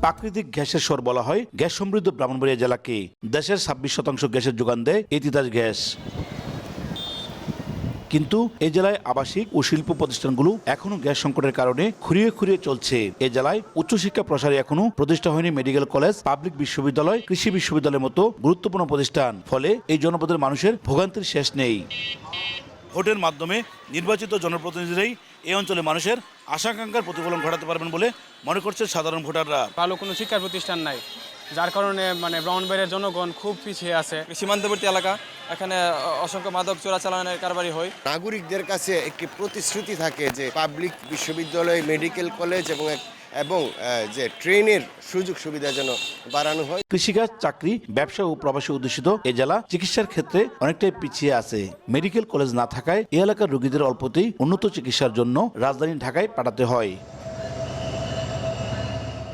প্রাকৃতিক গ্যাসের স্বর বলা হয় গ্যাস সমৃদ্ধ ব্রাহ্মণবাড়িয়া জেলাকে। দেশের 26% গ্যাসের যোগান দেয় এই তিতাস গ্যাস। কিন্তু এই জেলায় আবাসিক ও শিল্প প্রতিষ্ঠানগুলো এখনো গ্যাস সংকটের কারণে খুঁড়িয়ে খুঁড়িয়ে চলছে। এই জেলায় উচ্চশিক্ষা প্রসারে এখনো প্রতিষ্ঠা হয়নি মেডিকেল কলেজ, পাবলিক বিশ্ববিদ্যালয়, কৃষি বিশ্ববিদ্যালয়ের মতো গুরুত্বপূর্ণ প্রতিষ্ঠান। ফলে এই জনপদের মানুষের ভোগান্তির শেষ নেই। ভোটের মাধ্যমে নির্বাচিত জনপ্রতিনিধিরাই এই অঞ্চলে মানুষের আশা-আকাঙ্ক্ষার প্রতিফলন ঘটাতে পারবেন বলে মনে করছে সাধারণ ভোটাররা। ভালো কোনো শিক্ষা প্রতিষ্ঠান নাই, যার কারণে ব্রাহ্মণবাড়িয়ার জনগণ খুব পিছিয়ে আছে। সীমান্তবর্তী এলাকা, এখানে অসংখ্য মাদক চোরাচালানের কারবারি হয়। নাগরিকদের কাছে একটি প্রতিশ্রুতি থাকে যে পাবলিক বিশ্ববিদ্যালয়, মেডিকেল কলেজ এবং যে ট্রেনের সুযোগ সুবিধা যেন বাড়ানো হয়। কৃষিকাজ, চাকরি, ব্যবসা ও প্রবাসী অধ্যুষিত এ জেলা চিকিৎসার ক্ষেত্রে অনেকটাই পিছিয়ে আছে। মেডিকেল কলেজ না থাকায় এই এলাকার রোগীদের অল্পতেই উন্নত চিকিৎসার জন্য রাজধানী ঢাকায় পাঠাতে হয়।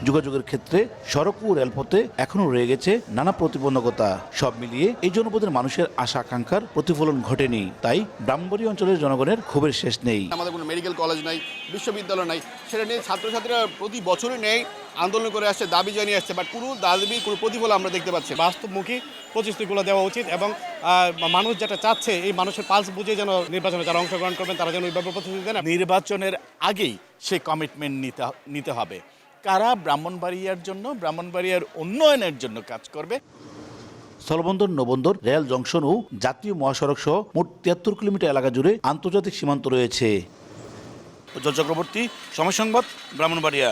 যোগাযোগের ক্ষেত্রে সড়ক ও রেলপথে এখনো রয়ে গেছে নানা প্রতিবন্ধকতা। সব মিলিয়ে এই জনপদের মানুষের আশা আকাঙ্ক্ষার প্রতিফলন ঘটেনি। তাই ব্রাহ্মণবাড়িয়া অঞ্চলের জনগণের ক্ষোভের শেষ নেই। আমাদের কোনো মেডিকেল কলেজ নাই, বিশ্ববিদ্যালয় নাই, সেটা নিয়ে ছাত্রছাত্রীরা প্রতি বছরই নেই আন্দোলন করে আসছে, দাবি জানিয়ে আসছে, বাট কোনো দাবি কোনো প্রতিফল আমরা দেখতে পাচ্ছি। বাস্তবমুখী প্রতিশ্রুতিগুলো দেওয়া উচিত এবং মানুষ যেটা চাচ্ছে এই মানুষের পালস বুঝে যেন নির্বাচনে যারা অংশগ্রহণ করবেন তারা যেন ওইভাবে প্রতিশ্রুতি দেন। নির্বাচনের আগেই সেই কমিটমেন্ট নিতে হবে। কারা ব্রাহ্মণবাড়িয়ার জন্য, ব্রাহ্মণবাড়িয়ার উন্নয়নের জন্য কাজ করবে। স্থলবন্দর, নৌবন্দর, রেল জংশন ও জাতীয় মহাসড়ক সহ মোট 73 কিলোমিটার এলাকা জুড়ে আন্তর্জাতিক সীমান্ত রয়েছে। উজ্জ্বল চক্রবর্তী, সময় সংবাদ, ব্রাহ্মণবাড়িয়া।